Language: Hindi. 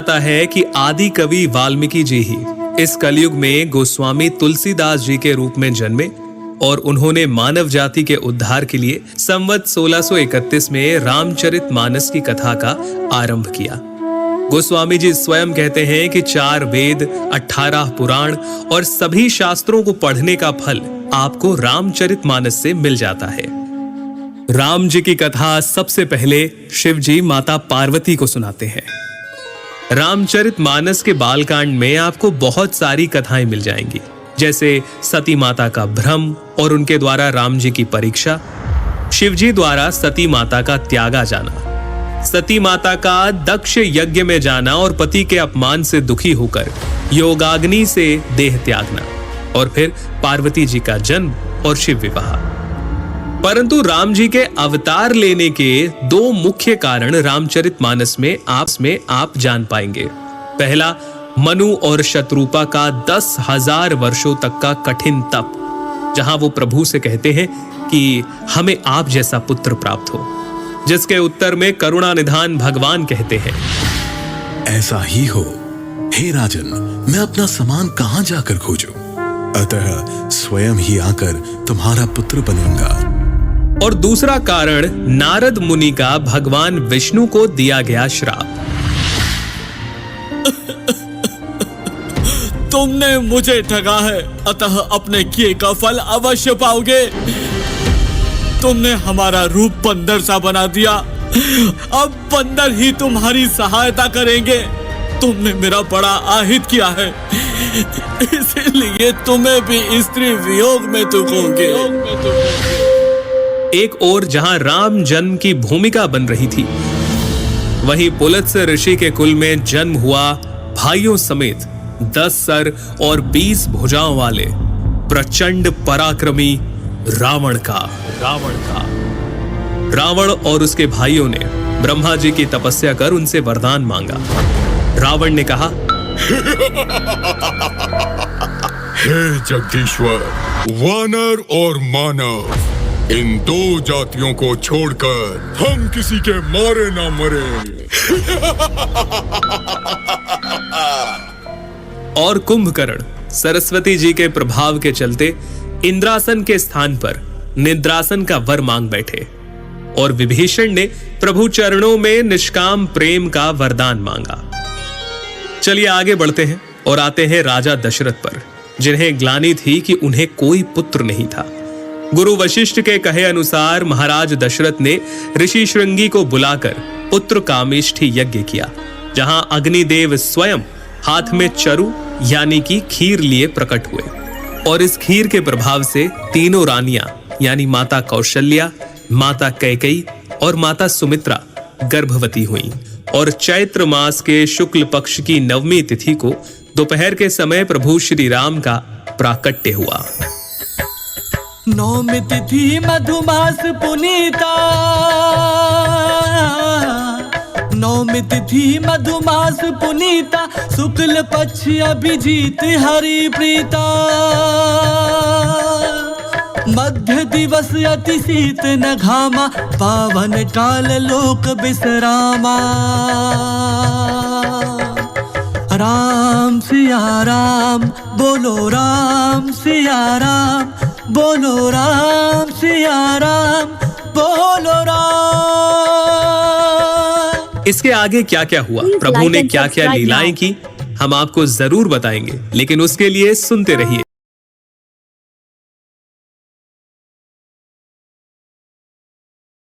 जाता है कि आदि कवि वाल्मीकि जी ही इस कलयुग में गोस्वामी तुलसीदास जी के रूप में जन्मे और उन्होंने मानव जाति के उद्धार के लिए संवत 1631 में रामचरितमानस की कथा का आरंभ किया। गोस्वामी जी स्वयं कहते हैं कि 4 वेद, 18 पुराण और सभी शास्त्रों को पढ़ने का फल आपको रामचरितमानस से मिल जाता है। राम जी की कथा सबसे पहले शिव जी माता पार्वती को सुनाते हैं। रामचरितमानस के बालकांड में आपको बहुत सारी कथाएं मिल जाएंगी, जैसे सती माता का भ्रम और उनके द्वारा राम जी की परीक्षा, शिवजी द्वारा सती माता का त्यागा जाना, सती माता का दक्ष यज्ञ में जाना और पति के अपमान से दुखी होकर योगाग्नि से देह त्यागना, और फिर पार्वती जी का जन्म और शिव विवाह। परंतु राम जी के अवतार लेने के 2 मुख्य कारण रामचरितमानस में आप जान पाएंगे। पहला, मनु और शत्रुपा का 10,000 वर्षों तक का कठिन तप, जहां वो प्रभु से कहते हैं कि हमें आप जैसा पुत्र प्राप्त हो, जिसके उत्तर में करुणा निधान भगवान कहते हैं, ऐसा ही हो हे राजन, मैं अपना समान कहां जाकर खोजूं? अतः स्वयं ही आकर तुम्हारा पुत्र बनूंगा। और दूसरा कारण नारद मुनि का भगवान विष्णु को दिया गया श्राप। तुमने मुझे ठगा है, अतः अपने किए का फल अवश्य पाओगे। तुमने हमारा रूप बंदर सा बना दिया, अब बंदर ही तुम्हारी सहायता करेंगे। तुमने मेरा बड़ा आहित किया है, इसलिए तुम्हें भी स्त्री वियोग में दुखोगे। एक ओर जहां राम जन्म की भूमिका बन रही थी, वहीं पुलत्स्य ऋषि के कुल में जन्म हुआ भाइयों समेत 10 सर और 20 भुजाओं वाले प्रचंड पराक्रमी रावण और उसके भाइयों ने ब्रह्मा जी की तपस्या कर उनसे वरदान मांगा। रावण ने कहा, हे जगदीश्वर, वानर और मानव, इन 2 जातियों को छोड़कर हम किसी के मारे ना मरे। और कुंभकर्ण सरस्वती जी के प्रभाव के चलते इंद्रासन के स्थान पर निद्रासन का वर मांग बैठे, और विभीषण ने प्रभु चरणों में निष्काम प्रेम का वरदान मांगा। चलिए आगे बढ़ते हैं और आते हैं राजा दशरथ पर, जिन्हें ग्लानि थी कि उन्हें कोई पुत्र नहीं था। गुरु वशिष्ठ के कहे अनुसार महाराज दशरथ ने ऋषि श्रृंगी को बुलाकर पुत्र कामेष्ठी यज्ञ किया, जहां अग्निदेव स्वयं हाथ में चरु यानी कि खीर लिए प्रकट हुए, और इस खीर के प्रभाव से तीनों रानियां यानी माता कौशल्या, माता कैकेयी और माता सुमित्रा गर्भवती हुईं, और चैत्र मास के शुक्ल पक्ष की 9वीं तिथि को दोपहर के समय प्रभु श्री राम का प्राकट्य हुआ। 9वीं तिथि मधुमास पुनीता, 9वीं तिथि मधुमास पुनीता, शुक्ल पक्ष अभिजीत हरि प्रीता, मध्य दिवस अति शीत न घामा, पावन काल लोक विश्रामा। राम सिया राम बोलो, राम सिया राम बोलो, राम सिया राम बोलो राम। इसके आगे क्या क्या हुआ, प्रभु ने क्या क्या लीलाएं की, हम आपको जरूर बताएंगे, लेकिन उसके लिए सुनते रहिए